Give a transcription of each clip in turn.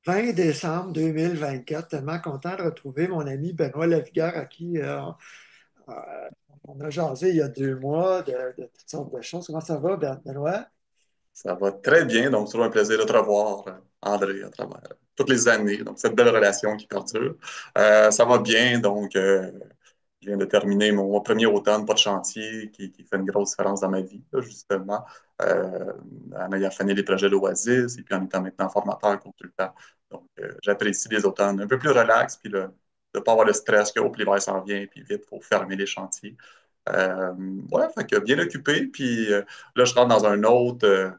20 décembre 2024. Tellement content de retrouver mon ami Benoît Lavigueur à qui euh, on a jasé il y a 2 mois de toutes sortes de choses. Comment ça va, Benoît? Ça va très bien, donc c'est toujours un plaisir de te revoir, André, à travers toutes les années. Donc, cette belle relation qui perdure. Ça va bien, donc je viens de terminer mon premier automne, pas de chantier, qui fait une grosse différence dans ma vie, là, justement, en ayant fini les projets d'Oasis et puis en étant maintenant formateur, consultant. Donc, j'apprécie les automnes un peu plus relax, puis de ne pas avoir le stress que oh, l'hiver s'en vient, puis vite, il faut fermer les chantiers. Euh, ouais, fait que bien occupé, puis là, je rentre dans un autre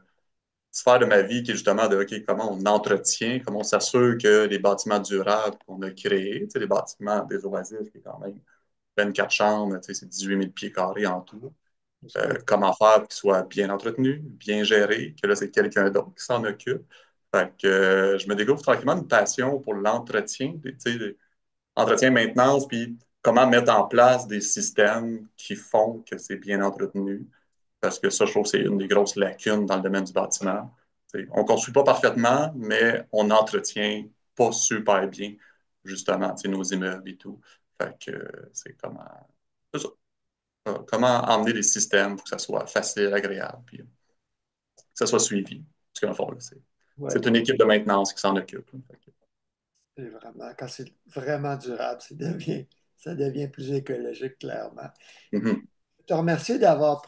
sphère de ma vie qui est justement de OK, comment on entretient, comment on s'assure que les bâtiments durables qu'on a créés, tu sais, les bâtiments des Oasis, qui est quand même 24 chambres, tu sais, c'est 18 000 pieds carrés en tout. Oui. Comment faire pour qu'ils soient bien entretenus, bien gérés, que là, c'est quelqu'un d'autre qui s'en occupe. Fait que je me découvre tranquillement une passion pour l'entretien, tu sais, entretien, maintenance, puis comment mettre en place des systèmes qui font que c'est bien entretenu. Parce que ça, je trouve que c'est une des grosses lacunes dans le domaine du bâtiment. T'sais, on ne construit pas parfaitement, mais on entretient pas super bien, justement, nos immeubles et tout. Fait que c'est c'est ça. Comment emmener des systèmes pour que ça soit facile, agréable, puis que ça soit suivi. Parce qu'en fond, là, c'est Ouais, une équipe de maintenance qui s'en occupe. Fait que, c'est vraiment, quand c'est vraiment durable, ça devient plus écologique, clairement. mhm, Je te remercie d'avoir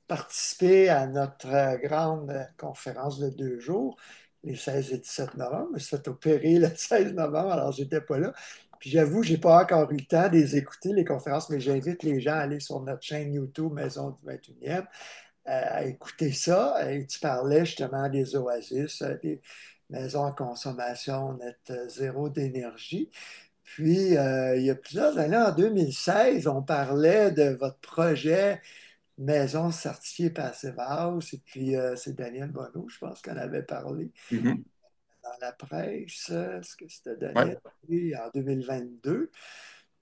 participé à notre grande conférence de 2 jours, les 16 et 17 novembre. Je me suis fait opérer le 16 novembre, alors j'étais pas là. Puis j'avoue, j'ai pas encore eu le temps de les écouter, les conférences, mais j'invite les gens à aller sur notre chaîne YouTube Maison du 21e, à écouter ça. Et tu parlais justement des oasis, des maisons à consommation nette zéro d'énergie. Puis, il y a plusieurs années, en 2016, on parlait de votre projet maison certifiée Passive House. Et puis, c'est Daniel Bonneau, je pense, qu'on avait parlé mhm, dans la presse, ce que c'était ouais, Daniel oui, en 2022.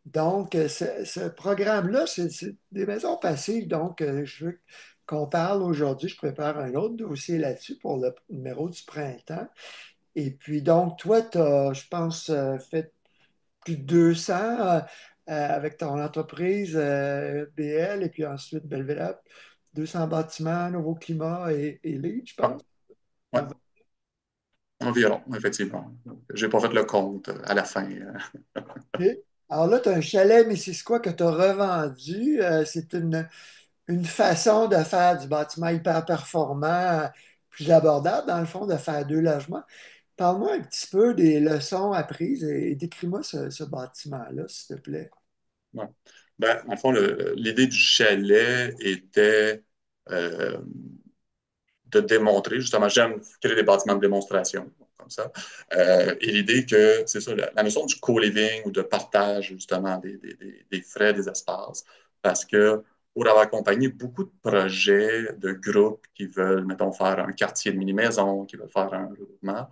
Donc, ce programme-là, c'est des maisons passives. Donc, je veux qu'on parle aujourd'hui. Je prépare un autre dossier là-dessus pour le numéro du printemps. Et puis, donc, toi, tu as, je pense, fait plus de 200 avec ton entreprise BL et puis ensuite Belvelab. 200 bâtiments, Nouveau Climat et Lead, je ouais, pense. ouais, environ, effectivement. J'ai pas fait le compte à la fin. OK. Alors là, tu as un chalet Missisquoi que tu as revendu. C'est une façon de faire du bâtiment hyper performant, plus abordable, dans le fond, de faire 2 logements. Parle-moi un petit peu des leçons apprises et décris-moi ce bâtiment-là, s'il te plaît. Ouais. Ben, dans le fond, l'idée du chalet était euh, de démontrer, justement, j'aime créer des bâtiments de démonstration, comme ça. Et l'idée que, c'est ça, la notion du co-living ou de partage, justement, des frais, des espaces, parce que pour avoir accompagné beaucoup de projets de groupes qui veulent, mettons, faire un quartier de mini-maison, qui veulent faire un regroupement,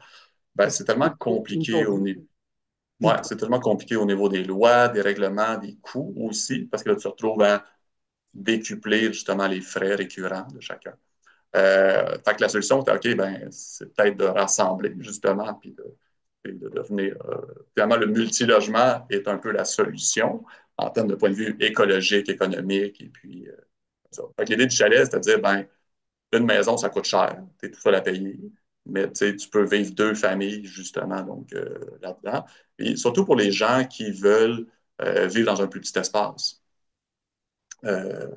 ben, c'est tellement compliqué au niveau. Ouais, c'est tellement compliqué au niveau des lois, des règlements, des coûts aussi, parce que là, tu te retrouves à décupler justement les frais récurrents de chacun. Fait que la solution, c'était OK, ben, c'est peut-être de rassembler justement, puis de devenir. Finalement, le multilogement est un peu la solution en termes de point de vue écologique, économique, et puis ça. Fait que l'idée du chalet, c'est de dire, ben, une maison, ça coûte cher, tu es tout seul à payer, mais tu peux vivre deux familles, justement, donc là-dedans. Et surtout pour les gens qui veulent vivre dans un plus petit espace. Euh,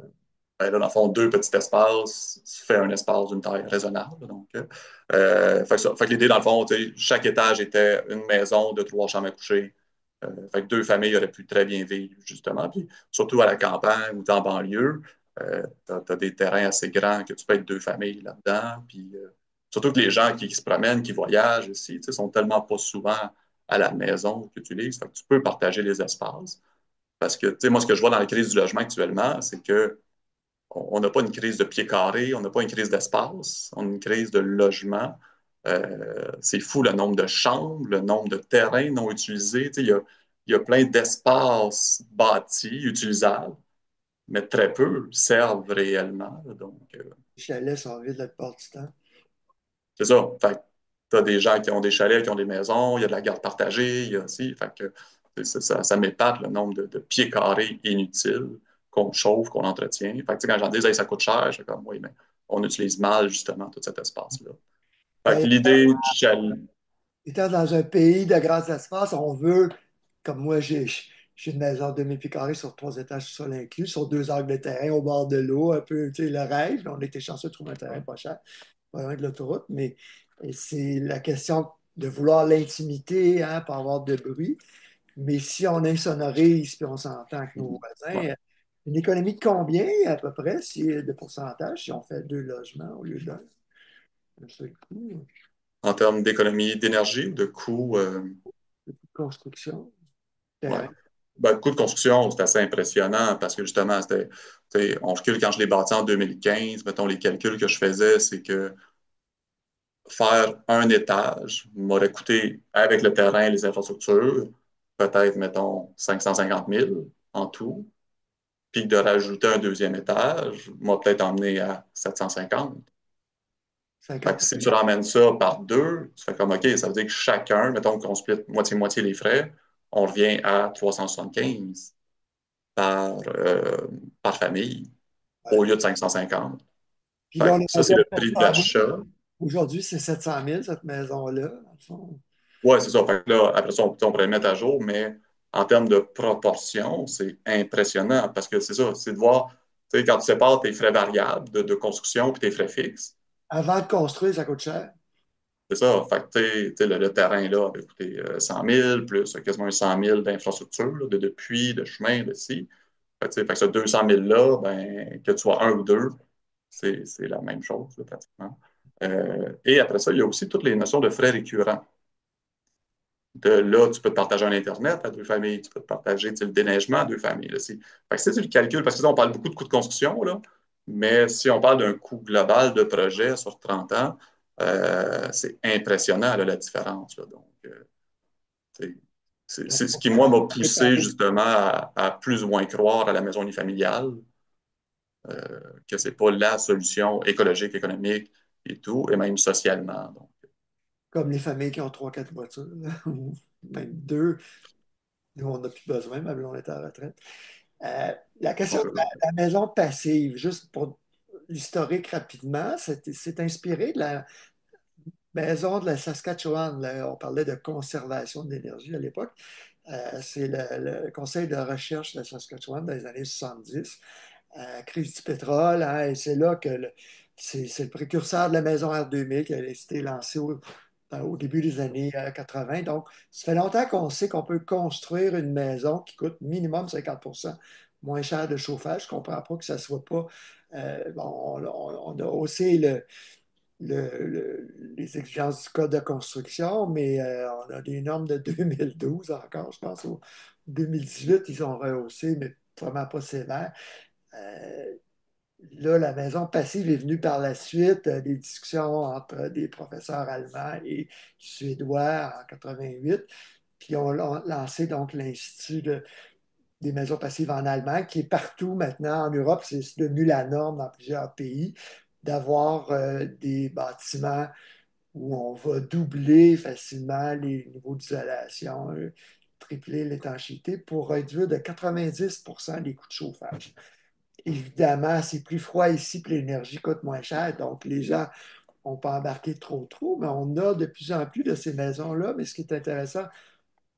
ben là, dans le fond, deux petits espaces, ça fait un espace d'une taille raisonnable. Donc, fait que l'idée, dans le fond, chaque étage était une maison de 3 chambres à coucher. Fait que deux familles auraient pu très bien vivre, justement. Puis, surtout à la campagne ou en banlieue, tu as, des terrains assez grands que tu peux être deux familles là-dedans. Puis, surtout que les gens qui se promènent, qui voyagent aussi, sont tellement pas souvent à la maison que tu utilises. Fait que tu peux partager les espaces. Parce que, tu sais, moi, ce que je vois dans la crise du logement actuellement, c'est que on n'a pas une crise de pieds carrés, on n'a pas une crise d'espace, on a une crise de logement. C'est fou le nombre de chambres, le nombre de terrains non utilisés. Il y a plein d'espaces bâtis, utilisables, mais très peu servent réellement. Donc, Les chalets sont vides la plupart du temps. c'est ça. Fait as des gens qui ont des chalets, qui ont des maisons, il y a de la garde partagée, il y a aussi. Fait que ça m'épate le nombre de pieds carrés inutiles qu'on chauffe, qu'on entretient. Fait que, quand j'en dis, hey, ça coûte cher, je suis comme, oui, mais on utilise mal, justement, tout cet espace-là. Fait que D'ailleurs, l'idée du chalet, étant dans un pays de grands espaces, on veut, comme moi, j'ai une maison de 2000 pieds carrés sur 3 étages, sol inclus, sur 2 angles de terrain au bord de l'eau, un peu, tu sais, le rêve. On était chanceux de trouver un terrain pas cher, pas loin de l'autoroute, mais c'est la question de vouloir l'intimité, hein, pas avoir de bruit. Mais si on insonorise puis on s'entend avec nos ouais. voisins, une économie de combien à peu près, si, de pourcentage, si on fait 2 logements au lieu d'un? Un seul coup, En termes d'économie d'énergie, de coûts, de construction, ouais. terrain. Ben, le coût de construction, c'est assez impressionnant parce que justement, on recule quand je l'ai bâti en 2015. Mettons, les calculs que je faisais, c'est que faire un étage m'aurait coûté, avec le terrain et les infrastructures, peut-être, mettons, 550 000 en tout. Puis de rajouter un deuxième étage m'a peut-être emmené à 750. Fait que 50. si tu ramènes ça par deux, tu fais comme, OK, ça veut dire que chacun, mettons qu'on split moitié-moitié les frais, on revient à 375 par famille Ouais. au lieu de 550. Puis là, Fait on que est ça, monté c'est à le prix 700 000. d'achat. Aujourd'hui, c'est 700 000, cette maison-là, dans le fond. Ouais, c'est ça. Fait que là, après ça, on pourrait le mettre à jour, mais en termes de proportion, c'est impressionnant parce que c'est ça, c'est de voir, tu sais, quand tu sépares tes frais variables de construction puis tes frais fixes, Avant de construire, ça coûte cher. c'est ça. Fait que, tu sais, le terrain là avait coûté 100 000, plus quasiment un 100 000 d'infrastructures, là, de puits, de chemin, de ci. Fait que, tu sais, fait que ce 200 000-là, ben, que tu sois un ou deux, c'est la même chose, là, pratiquement. Et après ça, il y a aussi toutes les notions de frais récurrents. De là, tu peux te partager un Internet à deux familles, tu peux te partager tu sais, le déneigement à deux familles. Là, fait que si tu le calcules, parce que là, on parle beaucoup de coûts de construction, là, mais si on parle d'un coût global de projet sur 30 ans, c'est impressionnant là, la différence. Là. Donc, c'est c'est ce qui, moi, m'a poussé justement à plus ou moins croire à la maison unifamiliale, que c'est pas la solution écologique, économique et tout, et même socialement. Donc, Comme les familles qui ont 3, 4 voitures, là, ou même deux. Nous, on n'a plus besoin, même là, on est à la retraite. La question de la maison passive, juste pour l'historique rapidement, c'est inspiré de la maison de la Saskatchewan. Là, on parlait de conservation de l'énergie à l'époque. C'est le conseil de recherche de la Saskatchewan dans les années 70. Crise du pétrole, hein, et c'est là que c'est le précurseur de la maison R2000 qui a été lancée au début des années 80. Donc, ça fait longtemps qu'on sait qu'on peut construire une maison qui coûte minimum 50% moins cher de chauffage. Je ne comprends pas que ça ne soit pas. Bon, on a haussé les exigences du code de construction, mais on a des normes de 2012 encore, je pense. Au 2018, ils ont rehaussé, mais vraiment pas sévère. Euh, Là, la maison passive est venue par la suite des discussions entre des professeurs allemands et suédois en 88, puis on a lancé donc l'Institut des maisons passives en Allemagne, qui est partout maintenant en Europe. C'est devenu la norme dans plusieurs pays d'avoir des bâtiments où on va doubler facilement les niveaux d'isolation, tripler l'étanchéité pour réduire de 90% les coûts de chauffage. Évidemment, c'est plus froid ici, puis l'énergie coûte moins cher, donc les gens n'ont pas embarqué trop, mais on a de plus en plus de ces maisons-là. Mais ce qui est intéressant,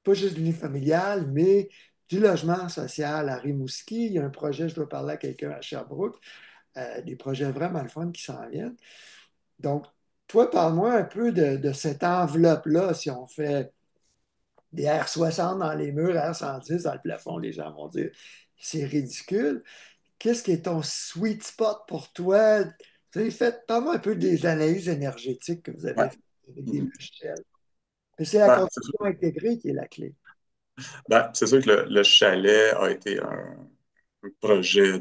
pas juste l'unifamilial, mais du logement social à Rimouski. Il y a un projet, je dois parler à quelqu'un à Sherbrooke, des projets vraiment le fun qui s'en viennent. Donc, toi, parle-moi un peu de cette enveloppe-là, si on fait des R60 dans les murs, R110 dans le plafond, les gens vont dire c'est ridicule. Qu'est-ce qui est ton sweet spot pour toi? Vous avez fait, parle-moi un peu des analyses énergétiques que vous ouais. avez faites avec des Mhm. logiciels. Mais c'est la Ben, c'est sûr, construction intégrée qui est la clé. c'est sûr que le chalet a été un projet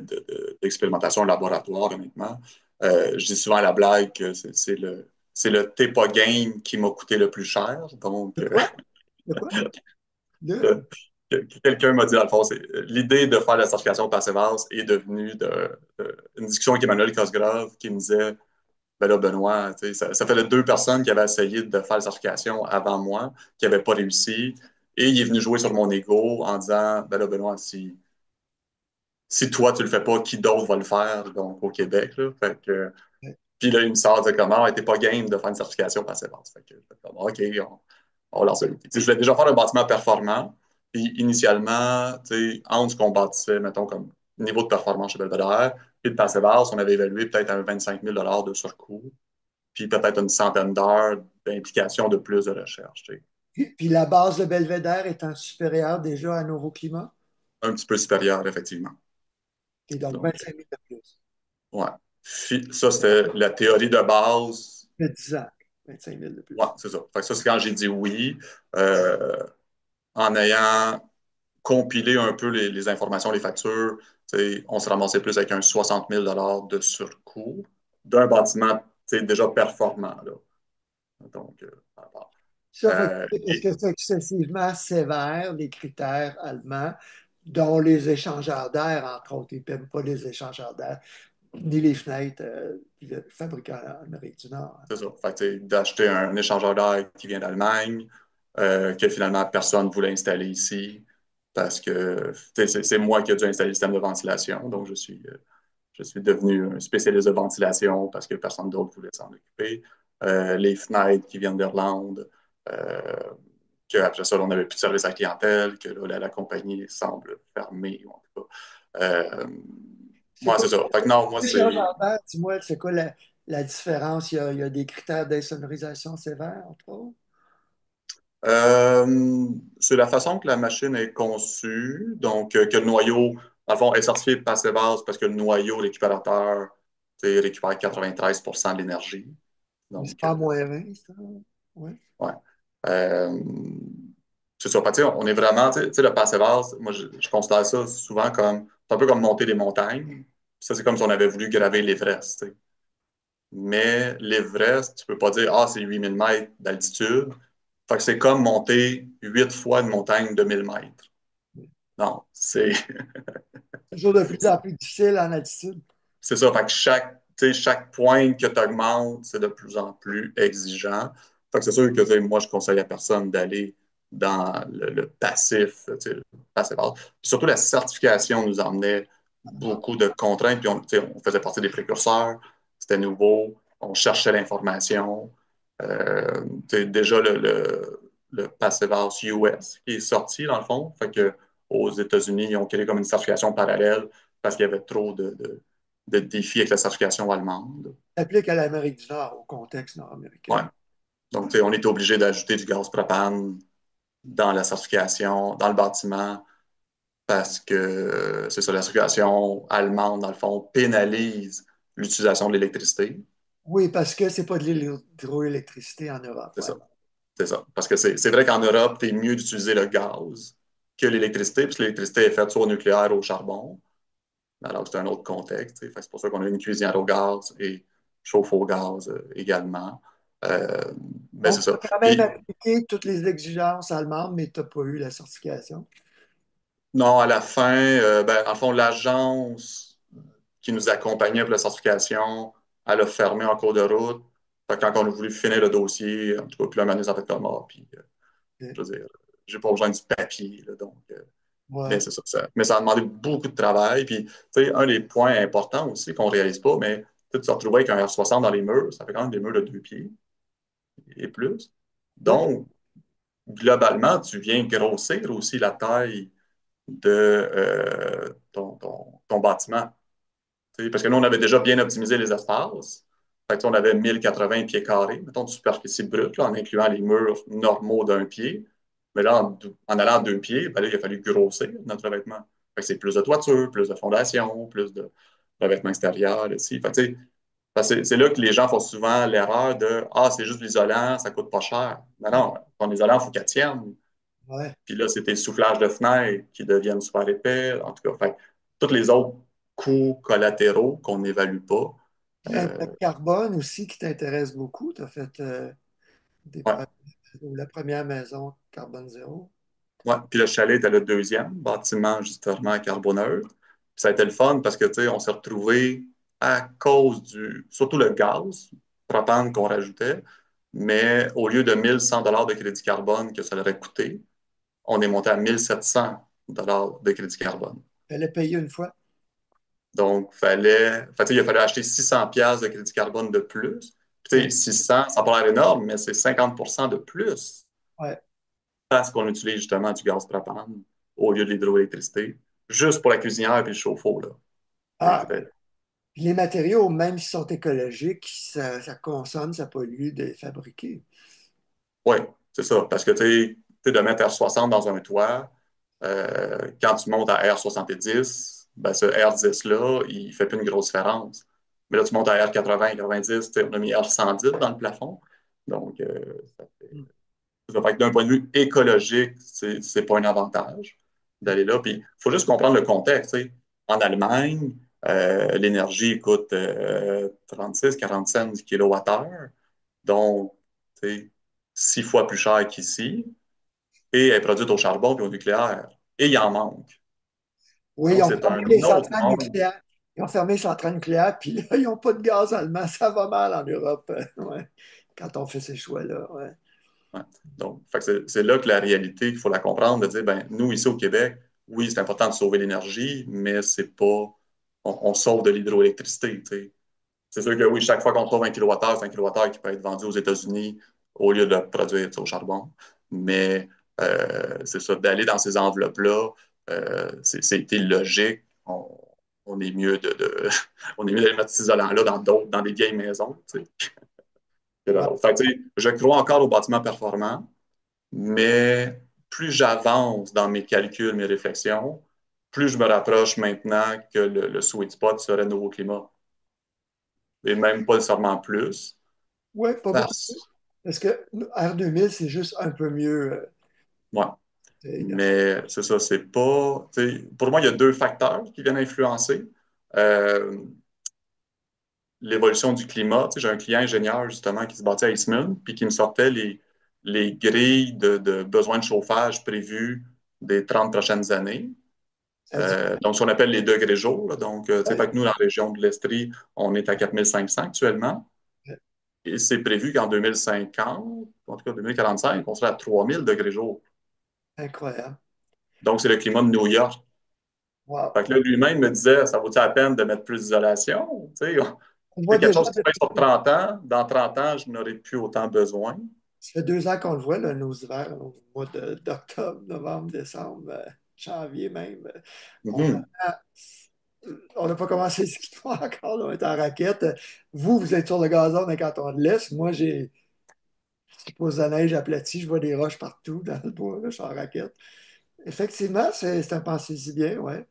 d'expérimentation laboratoire, honnêtement. Je dis souvent à la blague que c'est le TEPA game qui m'a coûté le plus cher. Donc, De quoi? De quoi? Le... euh, quelqu'un m'a dit, dans le fond, l'idée de faire la certification de passé est devenue une discussion avec Emmanuel Cosgrove qui me disait ben là, Benoît, tu sais, ça fait les deux personnes qui avaient essayé de faire la certification avant moi, qui n'avaient pas réussi. Et il est venu jouer sur mon ego en disant, ben là, Benoît, si toi, tu le fais pas, qui d'autre va le faire, donc, au Québec, là? Fait que, puis là, il me sort de comment, t'es pas game de faire une certification par basse. Fait que, comme, OK, on lance le. Tu sais, je voulais déjà faire un bâtiment performant. Puis initialement, tu sais, entre ce qu'on bâtissait, mettons, comme niveau de performance chez Belvedere, puis le passé basse, on avait évalué peut-être à 25 000 de surcoût, puis peut-être une centaine d'heures d'implication de plus de recherche. Tu sais. Puis la base de Belvédère étant supérieure déjà à Neuroclimat, Un petit peu supérieur, effectivement. et donc Donc, 25 000 de plus. ouais. Ça, c'était la théorie de base. Ça fait 10 ans, 25 000 de Ouais, plus. c'est ça. Fait que ça, c'est quand j'ai dit oui, euh, en ayant compilé un peu les informations, les factures, on se ramassait plus avec un 60 000 de surcoût d'un bâtiment déjà performant. Là. Donc, par rapport. Ça fait parce Et que c'est excessivement sévère, les critères allemands, dont les échangeurs d'air, entre autres. Ils n'aiment pas les échangeurs d'air, ni les fenêtres, puis le fabricant en Amérique du Nord. c'est ça. Fait que, d'acheter un échangeur d'air qui vient d'Allemagne, que finalement personne ne voulait installer ici, parce que c'est moi qui ai dû installer le système de ventilation. Donc, je suis devenu un spécialiste de ventilation parce que personne d'autre voulait s'en occuper. Les fenêtres qui viennent d'Irlande, euh, qu'après ça, on n'avait plus de service à la clientèle, que là, la compagnie semble fermée, en tout cas. C'est Moi, quoi c'est ça. Fait que non, moi, c'est l'échangeur d'air? Dis-moi, c'est quoi la différence? Il y a des critères d'insonorisation sévères, entre autres. euh, c'est la façon que la machine est conçue. Donc, que le noyau, dans le fond, est certifié passe base parce que le noyau récupérateur récupère 93 de l'énergie. Mais c'est Donc, pas moins 20, ça? Ouais. ouais. Euh, c'est ça. Fait que, on est vraiment, tu sais, le Passivhaus, moi, je considère ça souvent comme, c'est un peu comme monter des montagnes. Ça, c'est comme si on avait voulu graver l'Everest, tu sais. Mais l'Everest, tu peux pas dire, ah, c'est 8 000 mètres d'altitude. Fait que c'est comme monter 8 fois une montagne de 1 000 mètres. Non, Toujours de plus en plus difficile en altitude. c'est ça. Fait que chaque pointe que tu augmentes, c'est de plus en plus exigeant. Fait que c'est sûr que moi, je conseille à personne d'aller dans le passif, le passif basse. Puis surtout, la certification nous emmenait beaucoup de contraintes. Puis on faisait partie des précurseurs. C'était nouveau. On cherchait l'information. Déjà, le Passive House US qui est sorti, dans le fond. Fait que aux États-Unis, ils ont créé comme une certification parallèle parce qu'il y avait trop de défis avec la certification allemande. S'applique à l'Amérique du Nord, au contexte Ouais. nord-américain. Donc, on était obligé d'ajouter du gaz propane dans la certification, dans le bâtiment, parce que c'est ça, la certification allemande, dans le fond, pénalise l'utilisation de l'électricité. Oui, parce que c'est pas de l'hydroélectricité en Europe. C'est Ouais. ça. C'est ça. Parce que c'est vrai qu'en Europe, c'est mieux d'utiliser le gaz que l'électricité, puisque l'électricité est faite soit au nucléaire ou au charbon. Alors, c'est un autre contexte. C'est pour ça qu'on a une cuisinière au gaz et chauffe au gaz également. Euh, mais c'est Donc, tu ça. as quand même Puis, appliqué toutes les exigences allemandes, mais tu n'as pas eu la certification. non, à la fin, ben, dans le fond, l'agence qui nous accompagnait pour la certification, elle a fermé en cours de route. Fait que quand on a voulu finir le dossier, en tout cas, puis là, maintenant, ça fait comme mort. Puis, Ok. je veux dire, j'ai pas besoin du papier. Là, donc, mais Ouais. c'est ça, mais ça a demandé beaucoup de travail. Puis, tu sais, un des points importants aussi qu'on ne réalise pas, mais tu te retrouves avec un R60 dans les murs, ça fait quand même des murs de 2 pieds et plus. Ok. Donc, globalement, tu viens grossir aussi la taille de ton bâtiment. Tu sais, parce que nous, on avait déjà bien optimisé les espaces. Fait que, on avait 1080 pieds carrés, mettons, de superficie brute, là, en incluant les murs normaux d'un pied. Mais là, en allant à 2 pieds, ben là, il a fallu grossir notre revêtement. Fait que c'est plus de toiture, plus de fondation, plus de revêtement extérieur aussi. Fait que, tu sais, c'est là que les gens font souvent l'erreur de Ah, c'est juste l'isolant, ça coûte pas cher. Mais non, ton isolant, il faut qu'elle tienne. Ouais. Puis là, c'était le soufflage de fenêtres qui deviennent super épais. En tout cas, fait, tous les autres coûts collatéraux qu'on n'évalue pas. Il y a le Euh, carbone aussi qui t'intéresse beaucoup. Tu as fait ouais, la première maison carbone zéro. ouais. Puis le chalet était le deuxième bâtiment justement carboneutre. Puis ça a été le fun parce que, tu sais, on s'est retrouvés à cause surtout le gaz. propane qu'on rajoutait, mais au lieu de 1 100 $ de crédit carbone que ça aurait coûté, on est monté à 1 700 $ de crédit carbone. Fallait payer une fois. Donc, il a fallu acheter 600 pièces de crédit carbone de plus. Puis, tu sais, Ouais, 600, ça n'a pas l'air énorme, mais c'est 50% de plus ouais. parce qu'on utilise justement du gaz propane au lieu de l'hydroélectricité, juste pour la cuisinière et le chauffe-eau, là. Ah, Fait- puis les matériaux, même s'ils sont écologiques, ça consomme, ça pollue de les fabriquer. Oui, c'est ça. Parce que tu sais, de mettre R60 dans un toit, quand tu montes à R70, ben ce R10-là, il ne fait plus une grosse différence. Mais là, tu montes à R80, 90, tu sais, on a mis R110 dans le plafond. Donc, ça fait que d'un point de vue écologique, c'est pas un avantage d'aller là. Puis, il faut juste comprendre le contexte. Tu sais. En Allemagne, l'énergie coûte 36-40 cents du kilowattheure. Donc, tu sais, 6 fois plus cher qu'ici. Et elle est produite au charbon et au nucléaire. Et il en manque. Oui, ils Donc, ont c'est fermé un les autre centrales monde. nucléaires. Ils ont fermé les centrales nucléaires, puis là, ils n'ont pas de gaz allemand. Ça va mal en Europe, ouais, quand on fait ces choix-là. Ouais. Ouais. Donc, fait que c'est là que la réalité, il faut la comprendre, de dire, ben, nous, ici au Québec, oui, c'est important de sauver l'énergie, mais c'est pas. On sauve de l'hydroélectricité. Tu sais. C'est sûr que oui, chaque fois qu'on sauve 1 kWh, c'est 1 kWh qui peut être vendu aux États-Unis au lieu de le produire tu sais, au charbon. Mais c'est ça, d'aller dans ces enveloppes-là, c'est illogique. On est mieux on est mieux d'aller mettre cet isolant-là dans des vieilles maisons. Tu sais. Ouais. Fait que, tu sais, je crois encore aux bâtiments performants, mais plus j'avance dans mes calculs, mes réflexions, plus je me rapproche maintenant que le sweet spot serait nouveau climat. Et même pas nécessairement plus. Ouais, pas beaucoup. Parce, Parce que R2000, c'est juste un peu mieux. ouais. Il a fait. Mais c'est ça, c'est pas. Tu sais, pour moi, il y a deux facteurs qui viennent influencer. Euh, L'évolution du climat. Tu sais, j'ai un client ingénieur, justement, qui se bâtit à Eastman, puis qui me sortait les grilles de besoins de chauffage prévus des 30 prochaines années. Ça dit, Donc, ce qu'on appelle les degrés jours. Là. Donc, tu sais, ouais, fait que nous, dans la région de l'Estrie, on est à 4500 actuellement. Et c'est prévu qu'en 2050, en tout cas 2045, on sera à 3000 degrés jour. incroyable. Donc, c'est le climat de New York. Wow. Fait que là, lui-même me disait, ça vaut-il la peine de mettre plus d'isolation? Tu sais, On voit c'est quelque déjà, chose qui se fait sur 30 ans. Dans 30 ans, je n'aurai plus autant besoin. ça fait 2 ans qu'on le voit, là, nos hivers, au mois d'octobre, novembre, décembre, janvier même. On Mhm. a- on n'a pas commencé ce qu'il faut encore, là, on est en raquette. Vous, vous êtes sur le gazon d'un canton de l'Est. Moi, je pose de la neige aplatie, je vois des roches partout dans le bois, là, je suis en raquette. Effectivement, c'est un pensée-y bien, ouais.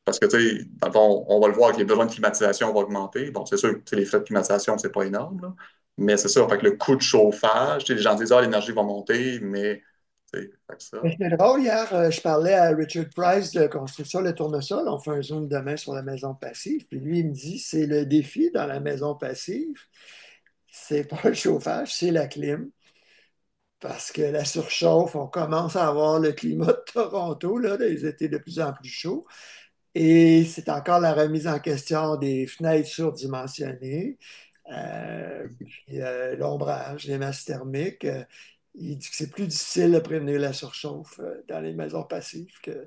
Parce que, tu sais, dans le fond, on va le voir que les besoins de climatisation vont augmenter. Bon, c'est sûr que tu sais, les frais de climatisation, c'est pas énorme, là. Mais c'est ça, fait que le coût de chauffage, tu sais, les gens disent, ah, l'énergie va monter, mais, tu sais, fait que ça. Mais c'est drôle, hier, je parlais à Richard Price de Construction Le Tournesol. On fait un zoom demain sur la maison passive. Puis lui, il me dit, c'est le défi dans la maison passive. C'est pas le chauffage, c'est la clim. Parce que la surchauffe, on commence à avoir le climat de Toronto, là, des étés de plus en plus chauds. Et c'est encore la remise en question des fenêtres surdimensionnées, puis l'ombrage, les masses thermiques. Il dit que c'est plus difficile de prévenir la surchauffe dans les maisons passives que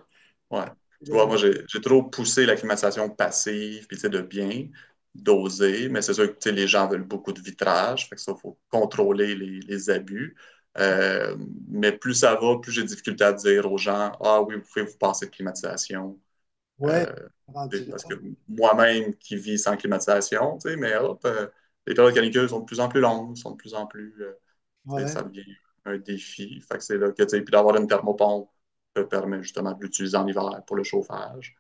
Ouais. Tu vois, les... moi, j'ai trop poussé la climatisation passive, puis tu sais, de bien doser, mais c'est sûr que tu sais, les gens veulent beaucoup de vitrage, fait que ça, il faut contrôler les abus. Euh, mais plus ça va, plus j'ai de difficulté à dire aux gens, ah oui, vous pouvez vous passer de climatisation. Ouais, Euh, rendu parce là. que moi-même qui vis sans climatisation, tu sais, mais hop, les périodes canicules sont de plus en plus longues, sont de plus en plus, tu sais, Ouais, ça devient un défi. Fait que c'est là que, tu sais, puis d'avoir une thermopompe permet justement de l'utiliser en hiver pour le chauffage.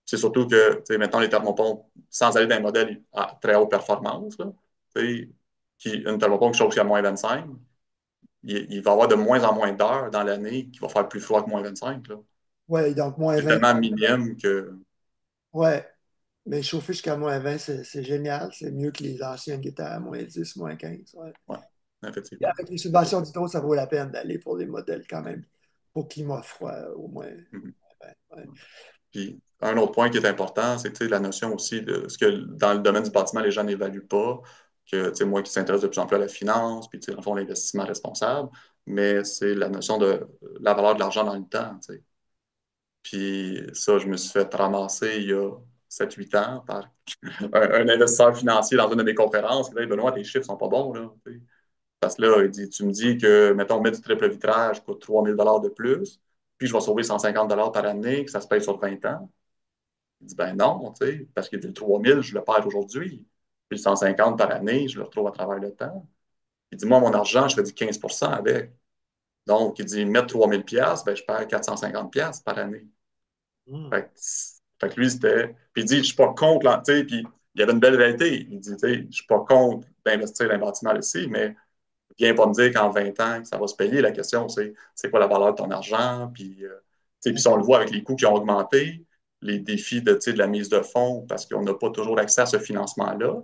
C'est surtout que, tu sais, maintenant, les thermopompes, sans aller dans un modèle à très haute performance, là, tu sais, une thermopompe qui chauffe jusqu'à -25, il va y avoir de moins en moins d'heures dans l'année qui va faire plus froid que -25. Là. ouais, donc moins C'est 20. tellement minime que, Ouais, mais chauffer jusqu'à -20, c'est génial. C'est mieux que les anciens qui étaient à -10, -15. Ouais. ouais, Et effectivement. avec les subventions d'hydro, ça vaut la peine d'aller pour les modèles quand même au climat froid, au moins. Mhm. Ouais, ouais. Puis, un autre point qui est important, c'est tu sais, la notion aussi de ce que dans le domaine du bâtiment, les gens n'évaluent pas. que, tu sais, moi qui s'intéresse de plus en plus à la finance, puis, tu sais, dans le fond, l'investissement responsable, mais c'est la notion de la valeur de l'argent dans le temps, tu sais. Puis ça, je me suis fait ramasser il y a 7 8 ans par un investisseur financier dans une de mes conférences. Il dit, Benoît, tes chiffres sont pas bons, là. Tu sais. Parce que là, il dit, tu me dis que, mettons, mettre du triple vitrage coûte 3 000 $ de plus, puis je vais sauver 150 $ par année, que ça se paye sur 20 ans. Il dit, ben non, tu sais, parce qu'il dit, le 3 000, je le perds aujourd'hui. Puis le 150 par année, je le retrouve à travers le temps. Il dit, moi, mon argent, je fais du 15 % avec. Donc, il dit, mettre 3 000 $, ben, je perds 450 $ par année. Hmm. Fait que lui, c'était. Puis il dit, je suis pas contre, là, tu sais, puis il y avait une belle réalité. Il dit, tu sais, je suis pas contre d'investir dans un bâtiment ici, mais viens pas me dire qu'en 20 ans, que ça va se payer. La question, c'est quoi la valeur de ton argent? Puis, tu sais, puis si on le voit avec les coûts qui ont augmenté, les défis de, tu sais, de la mise de fonds, parce qu'on n'a pas toujours accès à ce financement-là,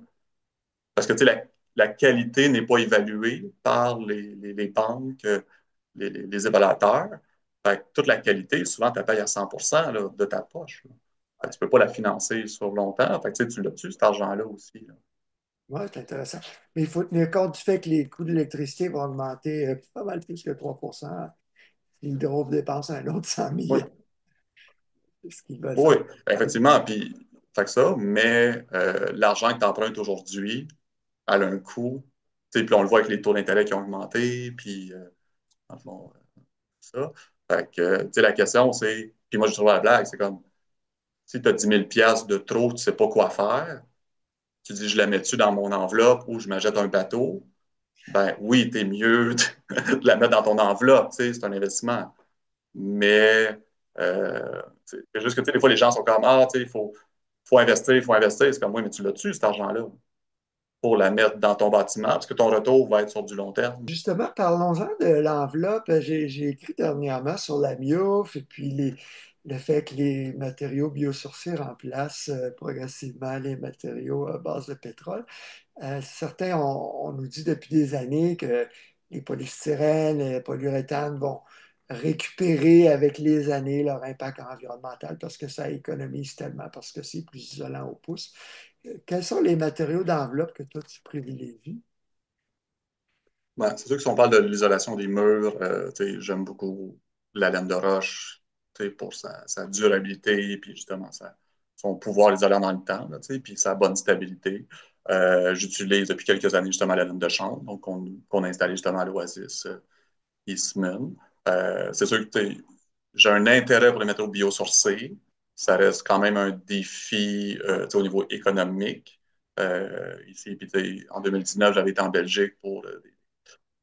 parce que, tu sais, la qualité n'est pas évaluée par les banques, les évaluateurs. Fait que toute la qualité, souvent, tu la payes à 100% là, de ta poche. Là. Fait que tu ne peux pas la financer sur longtemps. Fait que, tu sais, tu l'as-tu, cet argent-là aussi. Là. Ouais, c'est intéressant. Mais il faut tenir compte du fait que les coûts de l'électricité vont augmenter pas mal plus que 3%. L'Hydro dépense un autre 100 Oui, millions. C'est ce qu'ils veulent oui, faire. effectivement. Puis, fait que ça, mais l'argent que tu empruntes aujourd'hui, elle a un coût. Tu sais, puis on le voit avec les taux d'intérêt qui ont augmenté, puis, dans le fond, ça. Fait que, tu sais, la question, c'est. Puis moi, je trouve la blague, c'est comme si tu as 10 000 $ de trop, tu ne sais pas quoi faire, tu dis je la mets-tu dans mon enveloppe ou je m'achète un bateau, ben oui, t'es mieux de la mettre dans ton enveloppe, tu sais, c'est un investissement. Mais c'est juste que tu sais, des fois, les gens sont comme Ah, tu sais, faut investir, il faut investir. C'est comme oui, mais tu l'as-tu, cet argent-là, pour la mettre dans ton bâtiment, parce que ton retour va être sur du long terme. Justement, parlons-en de l'enveloppe. J'ai écrit dernièrement sur la MIOF et puis le fait que les matériaux biosourcés remplacent progressivement les matériaux à base de pétrole. Certains, on nous dit depuis des années que les polystyrènes, les polyuréthanes vont récupérer avec les années leur impact environnemental parce que ça économise tellement, parce que c'est plus isolant au pouce. Quels sont les matériaux d'enveloppe que toi tu privilégies? Ben, c'est sûr que si on parle de l'isolation des murs, tu sais, j'aime beaucoup la laine de roche tu sais, pour sa durabilité, puis justement son pouvoir isolant dans le temps, là, tu sais, puis sa bonne stabilité. J'utilise depuis quelques années justement la laine de chanvre, donc qu'on a installé justement à l'Oasis Eastman. C'est sûr que tu sais, j'ai un intérêt pour les métaux biosourcés. Ça reste quand même un défi tu sais, au niveau économique. Ici, puis, tu sais, en 2019, j'avais été en Belgique pour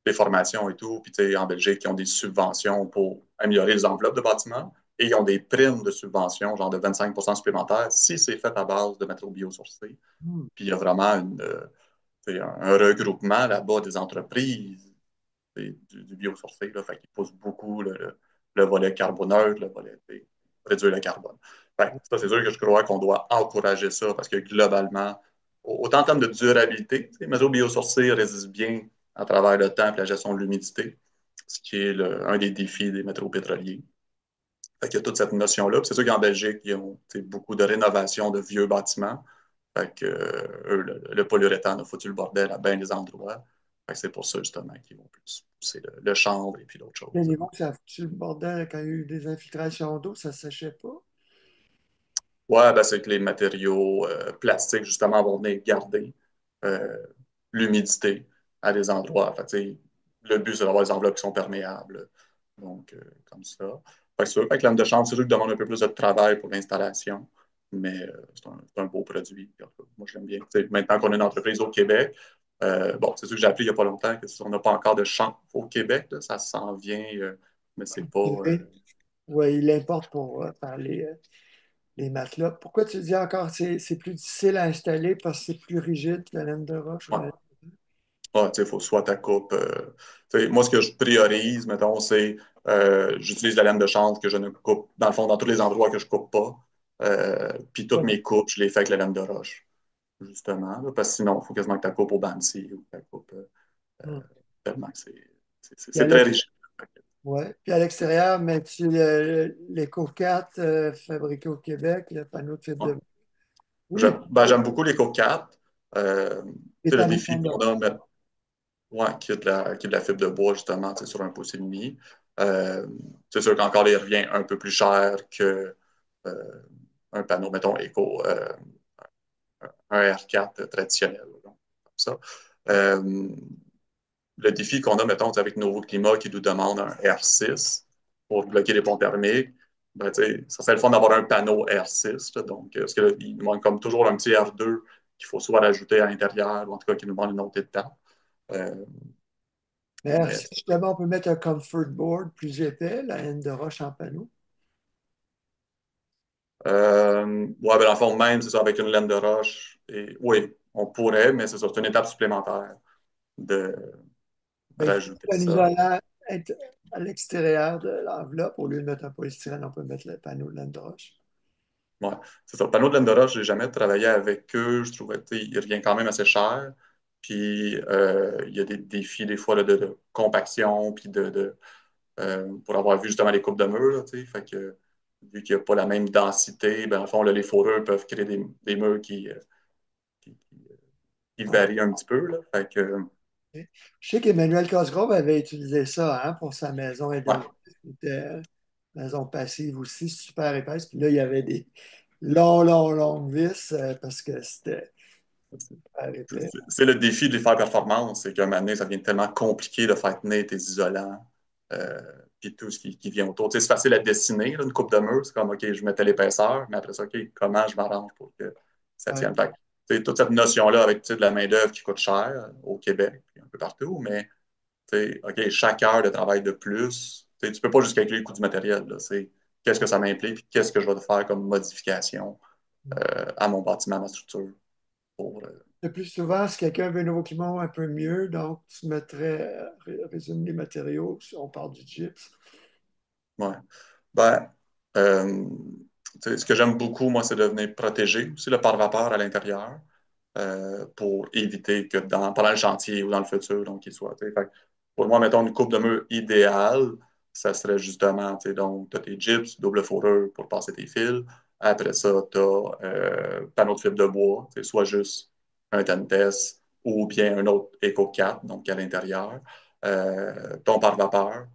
des formations et tout. Puis, tu sais, en Belgique, ils ont des subventions pour améliorer les enveloppes de bâtiments et ils ont des primes de subvention, genre de 25 % supplémentaires, si c'est fait à base de matériaux biosourcés. Hmm. Puis, il y a vraiment un regroupement là-bas des entreprises du biosourcé. Là, fait qu'ils poussent beaucoup le volet carboneutre, le volet réduire le carbone. Fait que ça, c'est sûr que je crois qu'on doit encourager ça parce que globalement, autant en termes de durabilité, les matériaux biosourcés résistent bien à travers le temps et la gestion de l'humidité, ce qui est un des défis des matériaux pétroliers. Fait qu'il y a toute cette notion-là. Puis c'est sûr qu'en Belgique, ils ont beaucoup de rénovation de vieux bâtiments. Fait que, eux, le polyuréthane a foutu le bordel à bien des endroits. Fait que c'est pour ça, justement, qu'ils vont plus pousser le chanvre et puis d'autres Le choses. niveau que ça a foutu le bordel quand il y a eu des infiltrations d'eau, ça ne séchait pas. Ouais, ben, c'est que les matériaux plastiques, justement, vont venir garder euh, l'humidité à des endroits. Fait, tu sais, le but, c'est d'avoir des enveloppes qui sont perméables. Donc, comme ça. Fait que c'est sûr, avec l'âme de chambre, c'est sûr qu'il demande un peu plus de travail pour l'installation, mais c'est un beau produit. Moi, je l'aime bien. Tu sais, maintenant qu'on a une entreprise au Québec, bon, c'est sûr que j'ai appris il n'y a pas longtemps que si on n'a pas encore de champ au Québec, là, ça s'en vient, mais c'est pas. Oui, il importe pour faire les matelas. Pourquoi tu dis encore que c'est plus difficile à installer parce que c'est plus rigide que la laine de roche? Ouais. Ah, tu sais, il faut soit ta coupe. Tu sais, moi, ce que je priorise, mettons, c'est j'utilise la laine de chanvre que je ne coupe, dans le fond, dans tous les endroits que je coupe pas. Puis toutes Ouais. mes coupes, je les fais avec la laine de roche, justement. Là, parce que sinon, il faut quasiment que ta coupe au Banksy ou ta coupe Hmm. tellement que Puis à c'est très riche. ouais. Puis à l'extérieur, mets-tu l'Eco 4 fabriqué au Québec, le panneau de fibre Ouais. de. Oui. Ben, j'aime beaucoup les coupes 4. Euh, Les le panneaux défi sont qu'on là. a, ouais, qui est de la fibre de bois, justement, sur un pouce et demi. Euh, c'est sûr qu'encore, il revient un peu plus cher que un panneau, mettons, un R4 traditionnel. Donc, comme ça. Euh, le défi qu'on a, mettons, avec Nouveau Climat qui nous demande un R6 pour bloquer les ponts thermiques, ben, ça serait le fun d'avoir un panneau R6. Là, donc, parce que, là, il nous manque comme toujours un petit R2 qu'il faut soit rajouter à l'intérieur, ou en tout cas qui nous demande une autre étape. Euh, Mais mais, si justement, on peut mettre un comfort board plus épais, la haine de roche en panneau. ouais, ben, dans le fond, même, c'est ça, avec une laine de roche. Et, oui, on pourrait, mais c'est ça, c'est une étape supplémentaire de Ben, il faut rajouter un ça. isolant à l'extérieur de l'enveloppe. Au lieu de mettre un polystyrène, on peut mettre le panneau de laine de roche. Ouais, c'est ça. Le panneau de laine de roche, j'ai jamais travaillé avec eux. Je trouvais, tu sais, il revient quand même assez cher. Puis, il y a des défis, des fois, là, de compaction, puis pour avoir vu justement les coupes de murs, là, tu sais. Fait que, vu qu'il n'y a pas la même densité, ben, en fond, là, les fourrures peuvent créer des murs qui Ouais. varient un petit peu, là. Fait que, Je sais qu'Emmanuel Cosgrove avait utilisé ça hein, pour sa maison ouais, Edelweiss, qui était maison passive aussi, super épaisse. Puis là, il y avait des longues vis parce que c'était super épais. c'est le défi de les faire performance, c'est qu'à un moment donné, ça devient tellement compliqué de faire tenir tes isolants, euh, puis tout ce qui vient autour. Tu sais, c'est facile à dessiner, là, une coupe de mur, c'est comme, OK, je mettais l'épaisseur, mais après ça, OK, comment je m'arrange pour que ça Ouais, tienne? Fait que, tu sais, toute cette notion-là avec tu sais, de la main-d'œuvre qui coûte cher au Québec, puis un peu partout, mais tu sais, OK, chaque heure de travail de plus, tu sais, tu peux pas juste calculer le coût du matériel, là, c'est qu'est-ce que ça m'implique, puis qu'est-ce que je vais faire comme modification à mon bâtiment, à ma structure pour, le plus souvent, si quelqu'un veut un nouveau climat un peu mieux, donc tu mettrais, résume les matériaux, si on parle du gypse. ouais. Ben, euh, tu sais, ce que j'aime beaucoup, moi, c'est de venir protéger aussi le pare-vapeur à l'intérieur pour éviter que pendant le chantier ou dans le futur, donc, il soit. Tu sais, fait que pour moi, mettons une coupe de mur idéale, ça serait justement, tu sais, donc, tu as tes gyps, double fourrure pour passer tes fils. Après ça, tu as panneau de fibre de bois, tu sais, soit juste un Tentes ou bien un autre Eco 4, donc à l'intérieur. Ton pare-vapeur,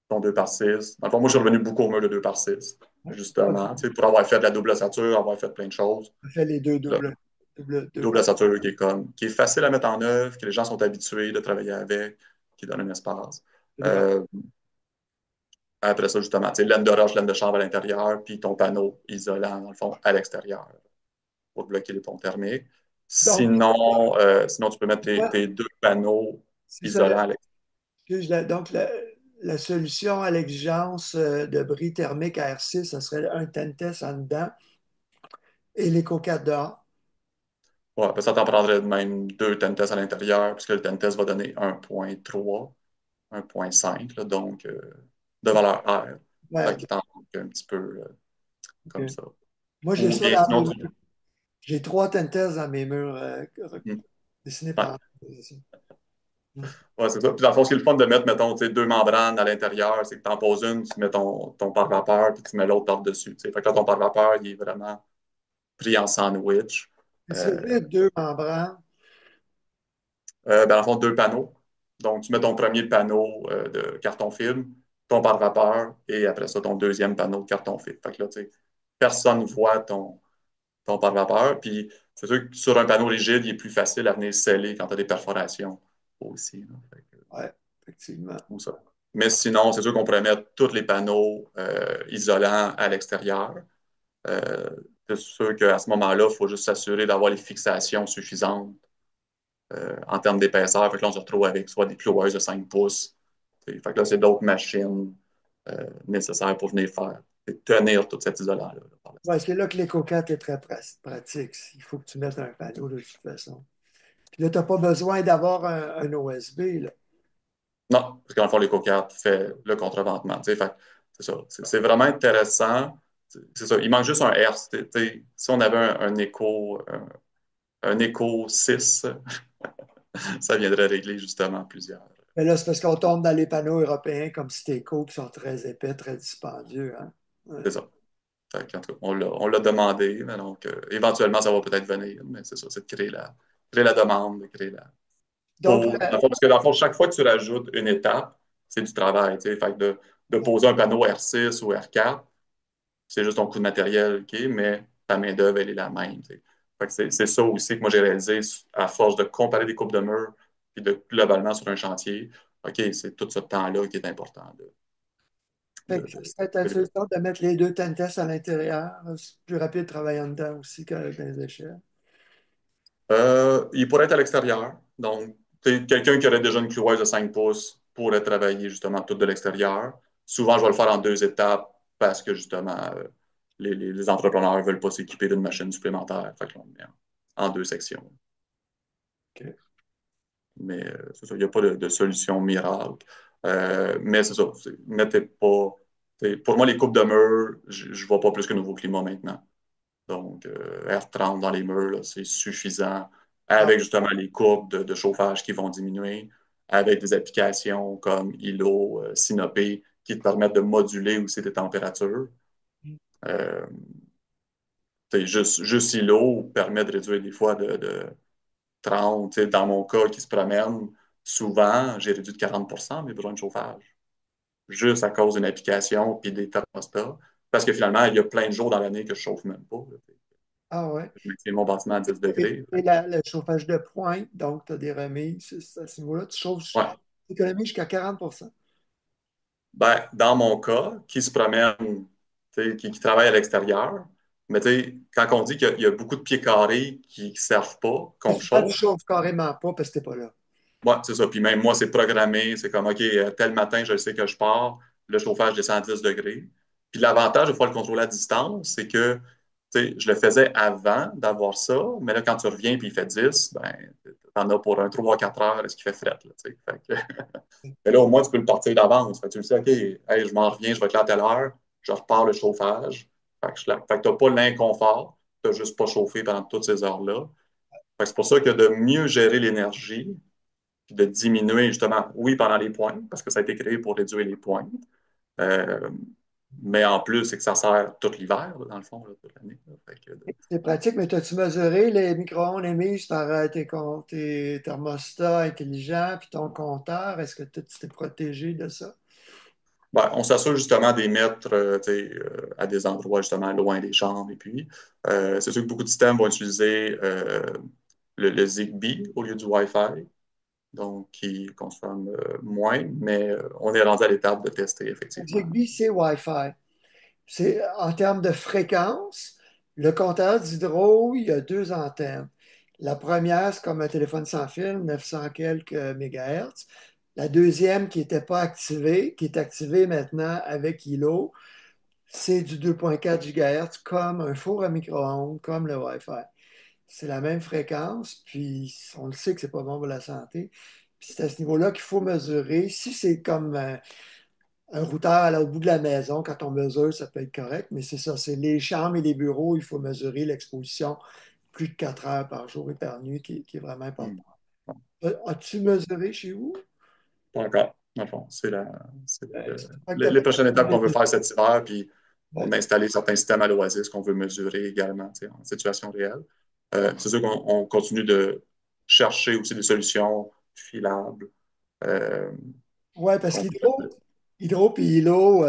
ton 2 par 6. Dans le fond, moi, je suis revenu beaucoup au mur de 2 par 6, Ouais. justement, tu sais, pour avoir fait de la double ossature, avoir fait plein de choses. On fait les deux Là, deux double panneaux. ossature qui est facile à mettre en œuvre, que les gens sont habitués de travailler avec, qui donne un espace. Euh, après ça, justement, tu sais, laine de roche, laine de chanvre à l'intérieur, puis ton panneau isolant, dans le fond, à l'extérieur, pour bloquer les ponts thermiques. Donc, Sinon, tu peux mettre tes deux panneaux c'est ça. isolants à l'extérieur. Donc, la solution à l'exigence de bris thermique à R6, ça serait un Tentes en dedans et l'éco-4 dehors. Ouais, parce que ça t'en prendrait même deux Tentes à l'intérieur, puisque le Tentes va donner 1,3. 1,5, là, donc de valeur R. Ouais, Fait qu'il t'en manque un petit peu comme ok. ça. Moi, j'ai Ou ça bien dans sinon, mes murs. J'ai trois Tentes dans mes murs hmm, dessinés ouais, par. C'est ça. Hmm. ouais, c'est ça. Puis dans le fond, ce qui est le fun de mettre, mettons, tu sais, deux membranes à l'intérieur, c'est que tu en poses une, tu mets ton pare-vapeur, puis tu mets l'autre par-dessus. Tu sais. Fait que là, ton pare-vapeur, il est vraiment pris en sandwich. Qu'est-ce que ça Euh, veut dire deux membranes? ben, dans le fond, deux panneaux. Donc, tu mets ton premier panneau de carton-film, ton pare-vapeur, et après ça, ton deuxième panneau de carton-film. Fait que là, tu sais, personne ne voit ton pare-vapeur. Puis c'est sûr que sur un panneau rigide, il est plus facile à venir sceller quand tu as des perforations aussi, là. Fait que, Ouais, effectivement. comme ça. Mais sinon, c'est sûr qu'on pourrait mettre tous les panneaux isolants à l'extérieur. Euh, c'est sûr qu'à ce moment-là, il faut juste s'assurer d'avoir les fixations suffisantes en termes d'épaisseur. Fait que là, on se retrouve avec soit des cloueuses de 5 pouces. Fait que là, c'est d'autres machines nécessaires pour venir faire et tenir tout cet isolant-là. Là, par la Ouais, suite. c'est là que l'éco-4 est très pratique. Il faut que tu mettes un panneau de toute façon. Puis là, tu n'as pas besoin d'avoir un OSB, là. Non, parce qu'en fond, l'éco-carte fait le contreventement. Tu sais, fait, c'est ça. C'est vraiment intéressant. C'est ça. Il manque juste un R. Tu sais, si on avait un éco 6, ça viendrait régler justement plusieurs. Mais là, c'est parce qu'on tombe dans les panneaux européens comme Steco qui sont très épais, très dispendieux, hein. Ouais. C'est ça. En tout cas, on l'a demandé, mais donc éventuellement, ça va peut-être venir, mais c'est ça, c'est de créer la demande, de créer la. Donc, Dans le fond, parce que dans le fond, chaque fois que tu rajoutes une étape, c'est du travail. Tu sais. Fait que de poser un panneau R6 ou R4, c'est juste ton coût de matériel, OK, mais ta main-d'œuvre, elle est la même. Tu sais. Fait que c'est ça aussi que moi j'ai réalisé à force de comparer des coupes de mur et de globalement sur un chantier. OK, c'est tout ce temps-là qui est important. fait que c'est une solution de mettre les deux tests à l'intérieur. C'est plus rapide de travailler en dedans aussi qu'avec les échelles. Il pourrait être à l'extérieur. Donc, quelqu'un qui aurait déjà une cloueuse de 5 pouces pourrait travailler justement tout de l'extérieur. Souvent, je vais le faire en deux étapes parce que justement, les entrepreneurs ne veulent pas s'équiper d'une machine supplémentaire. Fait que l'on le met en deux sections. OK. Mais c'est ça, il n'y a pas de solution miracle. Mais c'est ça, mettez pas. Pour moi, les coupes de mur, je ne vois pas plus que nouveau climat maintenant. Donc, R30 dans les murs, là, c'est suffisant Ah, avec justement les courbes de chauffage qui vont diminuer, avec des applications comme ILO, Synopé, qui te permettent de moduler aussi tes températures. Euh, juste ILO permet de réduire des fois de 30. Dans mon cas qui se promène, souvent, j'ai réduit de 40% mes besoins de chauffage, juste à cause d'une application puis des thermostats. Parce que finalement, il y a plein de jours dans l'année que je chauffe même pas. Là. ah ouais. Je maintiens mon bâtiment à 10 degrés. Et le chauffage de pointe, donc tu as des remises à ce niveau-là. Tu chauffes, Ouais. tu économises jusqu'à 40%. Ben, dans mon cas, qui se promène, qui travaille à l'extérieur, mais quand on dit qu'il y a beaucoup de pieds carrés qui ne servent pas, qu'on Souvent, tu chauffe, chauffes carrément pas parce que t'es pas là. ouais, c'est ça. Puis même moi, c'est programmé. C'est comme, OK, tel matin, je sais que je pars, le chauffage descend à 10 degrés. Puis l'avantage de pouvoir le contrôler à distance, c'est que je le faisais avant d'avoir ça, mais là, quand tu reviens et il fait 10, ben, t'en as pour un 3 4 heures, est-ce qu'il fait fret, là, tu sais. Fait que mais là, au moins, tu peux le partir d'avance. Fait que tu le sais, OK, hey, je m'en reviens, je vais être là à telle heure, je repars le chauffage. Fait que tu n'as pas l'inconfort, tu n'as juste pas chauffé pendant toutes ces heures-là. Fait que c'est pour ça que de mieux gérer l'énergie, puis de diminuer justement, oui, pendant les pointes, parce que ça a été créé pour réduire les pointes, euh, mais en plus, c'est que ça sert tout l'hiver, là, dans le fond, là, toute l'année. Là. Fait que, C'est pratique, mais as-tu mesuré les micro-ondes émises par tes thermostats intelligents puis ton compteur? Est-ce que tu t'es protégé de ça? ben, on s'assure justement des mettre à des endroits justement loin des chambres. Et puis, c'est sûr que beaucoup de systèmes vont utiliser le Zigbee au lieu du Wi-Fi, donc qui consomme moins, mais on est rendu à l'étape de tester effectivement. Zigbee, c'est Wi-Fi. C'est en termes de fréquence, le compteur d'hydro, il y a deux antennes. La première, c'est comme un téléphone sans fil, 900 quelques mégahertz. La deuxième, qui n'était pas activée, qui est activée maintenant avec ILO, c'est du 2,4 gigahertz, comme un four à micro-ondes, comme le Wi-Fi. C'est la même fréquence, puis on le sait que c'est pas bon pour la santé. Puis c'est à ce niveau-là qu'il faut mesurer. Si c'est comme un routeur à l'autre bout de la maison, quand on mesure, ça peut être correct, mais c'est ça, c'est les chambres et les bureaux, il faut mesurer l'exposition plus de 4 heures par jour et par nuit qui est vraiment Hmm. important. As-tu mesuré chez vous? Pas encore, dans le fond. C'est Fait que les prochaines étapes qu'on veut t'as- faire cet hiver, puis on Ouais. a installé certains systèmes à l'Oasis qu'on veut mesurer également en situation réelle. C'est sûr qu'on on continue de chercher aussi des solutions filables. Euh, Ouais, parce qu'on peut- qu'Hydro puis Hilo,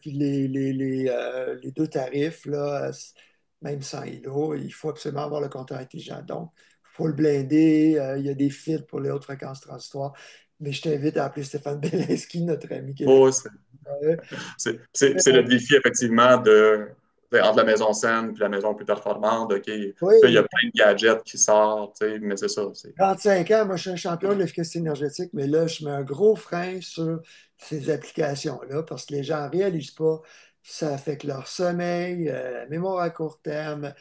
puis les deux tarifs, là, même sans Hilo, il faut absolument avoir le compteur intelligent. Donc, il faut le blinder. Il y a des fils pour les hautes fréquences transitoires. Mais je t'invite à appeler Stéphane Belinski, notre ami québécois. Oh, c'est le défi, effectivement, entre la maison saine et la maison plus performante. OK, il y a Oui, plein de gadgets qui sortent, mais c'est ça. 35 ans, moi je suis un champion de l'efficacité énergétique, mais là, je mets un gros frein sur ces applications-là parce que les gens ne réalisent pas. Ça affecte leur sommeil, la mémoire à court terme.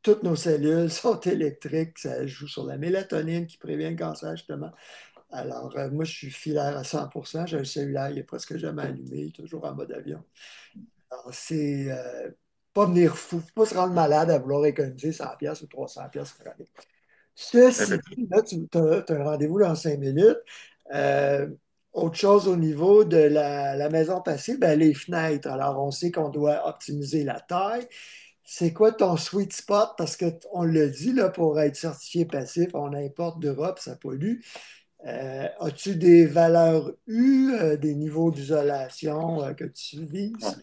Toutes nos cellules sont électriques. Ça joue sur la mélatonine qui prévient le cancer, justement. Alors, moi, je suis filaire à 100%. J'ai un cellulaire, il est presque jamais allumé, toujours en mode avion. Alors, c'est pas venir fou, faut pas se rendre malade à vouloir économiser 100 pièces ou 300 pièces par année. Ceci dit, Effectivement. là, tu as un rendez-vous dans 5 minutes. Euh, autre chose au niveau de la maison passive, ben, les fenêtres. Alors, on sait qu'on doit optimiser la taille. C'est quoi ton sweet spot? Parce que on le dit, là, pour être certifié passif, on importe d'Europe, ça pollue. As-tu des valeurs U, des niveaux d'isolation que tu Ouais. vises?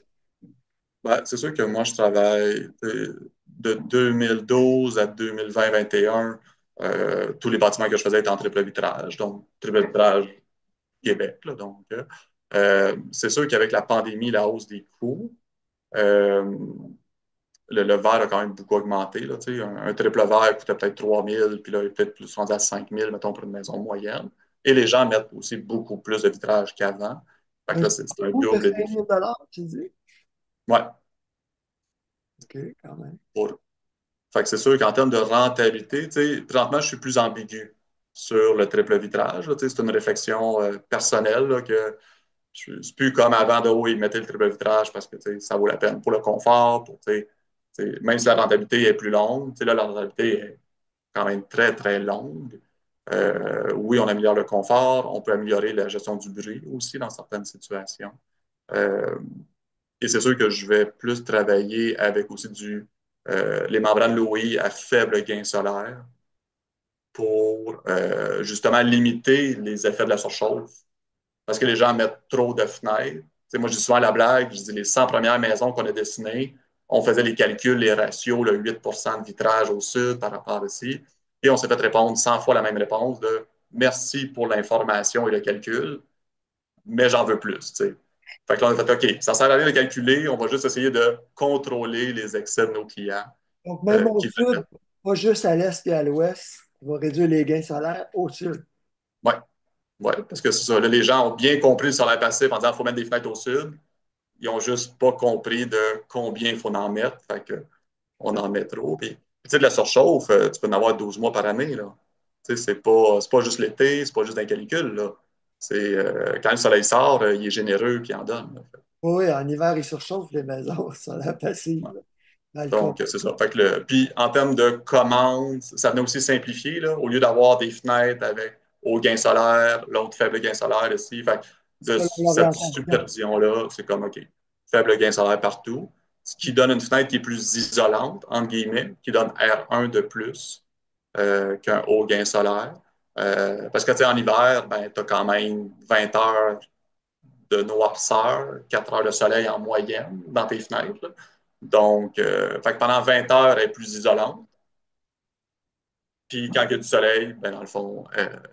Ben, c'est sûr que moi, je travaille de 2012 à 2020-21. Tous les bâtiments que je faisais étaient en triple vitrage, donc triple vitrage Québec. Là, donc, c'est sûr qu'avec la pandémie, la hausse des coûts, euh, le verre a quand même beaucoup augmenté. Là, un triple verre coûtait peut-être 3 000, puis là, il est peut-être plus rendu à 5 000, mettons, pour une maison moyenne. Et les gens mettent aussi beaucoup plus de vitrage qu'avant. Fait que Un là, c'est un coût de double 5 défi. 000 tu dis? Ouais, OK, quand même. pour, fait que c'est sûr qu'en termes de rentabilité, tu sais, présentement, je suis plus ambigu sur le triple vitrage. Là, tu sais, c'est une réflexion personnelle là, que c'est plus comme avant de oui, mettez le triple vitrage parce que tu sais, ça vaut la peine pour le confort, tu sais, même si la rentabilité est plus longue, tu sais, là, la rentabilité est quand même très, très longue. Oui, on améliore le confort, on peut améliorer la gestion du bruit aussi dans certaines situations. Euh, et c'est sûr que je vais plus travailler avec aussi les membranes Loui à faible gain solaire pour justement limiter les effets de la surchauffe. Parce que les gens mettent trop de fenêtres. T'sais, moi, je dis souvent la blague, je dis les 100 premières maisons qu'on a dessinées, on faisait les calculs, les ratios, le 8% de vitrage au sud par rapport ici, et on s'est fait répondre 100 fois la même réponse de merci pour l'information et le calcul, mais j'en veux plus. T'sais. Fait que là, on a fait OK, ça sert à rien de calculer, on va juste essayer de contrôler les excès de nos clients. Donc, même au Qui sud, pas juste à l'est et à l'ouest, on va réduire les gains solaires au sud. ouais, ouais, parce que c'est ça. Là, les gens ont bien compris le salaire passif en disant qu'il faut mettre des fenêtres au sud. Ils n'ont juste pas compris de combien il faut en mettre. Fait que on en met trop. Puis, tu sais, de la surchauffe, tu peux en avoir 12 mois par année. Là. Tu sais, c'est pas juste l'été, c'est pas juste un calicule. Là. C'est, quand le soleil sort, il est généreux puis il en donne. Là. Oui, en hiver, ils surchauffent les maisons solaires Ouais. passives. Dans le con. Donc, c'est ça. Fait que puis, en termes de commandes, ça venait aussi simplifier. Là, au lieu d'avoir des fenêtres avec haut gain solaire, l'autre faible gain solaire ici. Fait que de Selon cette l'orientation. supervision-là, c'est comme, OK, faible gain solaire partout, ce qui donne une fenêtre qui est plus isolante, entre guillemets, qui donne R1 de plus qu'un haut gain solaire. Parce que, tu sais, en hiver, ben, tu as quand même 20 heures de noirceur, 4 heures de soleil en moyenne dans tes fenêtres. Là. Donc, fait que pendant 20 heures, elle est plus isolante. Puis quand il y a du soleil, ben, dans le fond,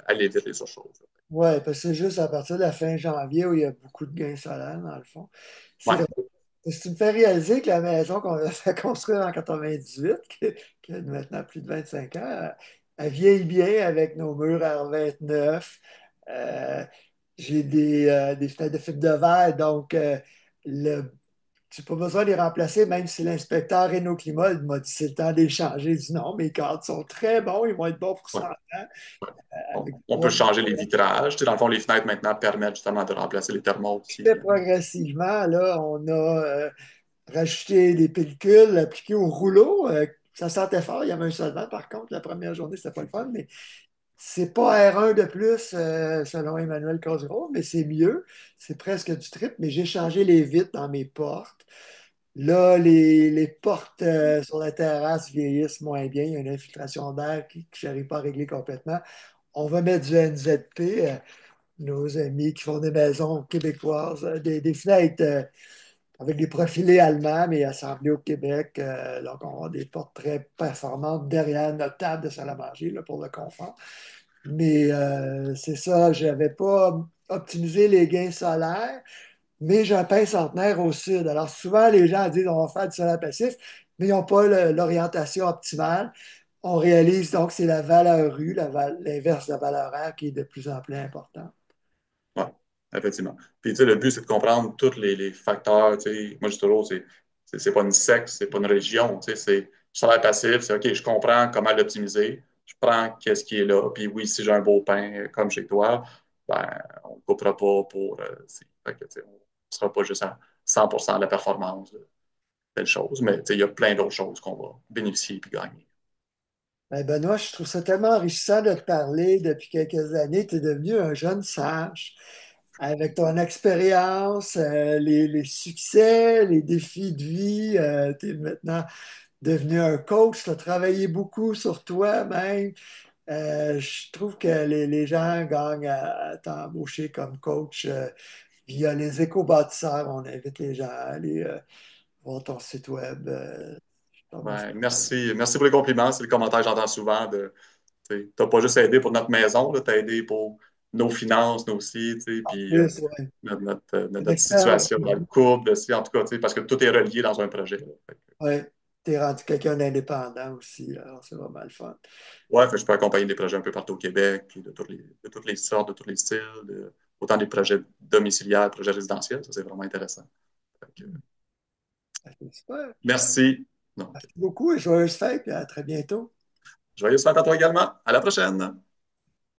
elle évite les surchauffes. Oui, parce que c'est juste à partir de la fin janvier où il y a beaucoup de gains solaires, dans le fond. C'est Ouais, vrai. Parce que tu me fais réaliser que la maison qu'on a fait construire en 98, qui a maintenant plus de 25 ans, elle vieillit bien avec nos murs R29. Euh, j'ai des fenêtres de fibre de verre, donc le tu n'as pas besoin de les remplacer, même si l'inspecteur Renault Climat m'a dit c'est le temps de les changer. Il dit non, mes cadres sont très bons, ils vont être bons pour ouais, 100 ans. ouais. Avec On peut changer les vitrages. Tu sais, dans le fond, les fenêtres maintenant permettent justement de remplacer les thermos aussi. fait progressivement, là, on a rajouté des pellicules appliquées au rouleau. Ça sentait fort, il y avait un solvant par contre. La première journée, c'était pas le fun, mais c'est pas R1 de plus selon Emmanuel Cosgros, mais c'est mieux. C'est presque du triple, mais j'ai changé les vitres dans mes portes. Là, les portes sur la terrasse vieillissent moins bien. Il y a une infiltration d'air que je n'arrive pas à régler complètement. On va mettre du NZP, nos amis qui font des maisons québécoises, des fenêtres avec des profilés allemands, mais assemblés au Québec. Donc, on a des portes très performantes derrière notre table de salle à manger là, pour le confort. Mais c'est ça, je n'avais pas optimisé les gains solaires. Mais j'ai un pain centenaire au sud. Alors souvent, les gens disent on va faire du solaire passif, mais ils n'ont pas l'orientation optimale. On réalise donc que c'est la valeur U, l'inverse de la valeur R, qui est de plus en plus importante. Ouais, effectivement. Puis, tu sais, le but, c'est de comprendre tous les facteurs. Tu sais, moi, je dis toujours, c'est pas une sexe, c'est pas une région. Tu sais, c'est salaire passif, c'est OK, je comprends comment l'optimiser. Je prends qu'est-ce qui est là. Puis oui, si j'ai un beau pain comme chez toi, ben, on ne coupera pas pour. Fait que, tu sais, on ne sera pas juste à 100% de la performance de telle chose. Mais tu sais, il y a plein d'autres choses qu'on va bénéficier et gagner. Ben, Benoît, je trouve ça tellement enrichissant de te parler depuis quelques années. Tu es devenu un jeune sage. avec ton expérience, les succès, les défis de vie, tu es maintenant devenu un coach, tu as travaillé beaucoup sur toi-même. Je trouve que les gens gagnent à t'embaucher comme coach via les éco-bâtisseurs. On invite les gens à aller voir ton site web. Je te remercie. Ouais, merci. Merci pour les compliments. C'est le commentaire que j'entends souvent de tu n'as pas juste aidé pour notre maison, tu as aidé pour nos finances, nous aussi, En puis plus, ouais, une notre expérience. situation dans le couple, aussi, en tout cas, parce que tout est relié dans un projet. Là. Ouais, tu es rendu quelqu'un d'indépendant aussi, alors c'est vraiment le fun. Ouais, fait que je peux accompagner des projets un peu partout au Québec, puis de toutes les sortes, de tous les styles, autant des projets domiciliaires, projets résidentiels, ça c'est vraiment intéressant. Fait que, C'est super. merci. Donc, Merci beaucoup et joyeuses fêtes et à très bientôt. joyeuse fête à toi également. À la prochaine.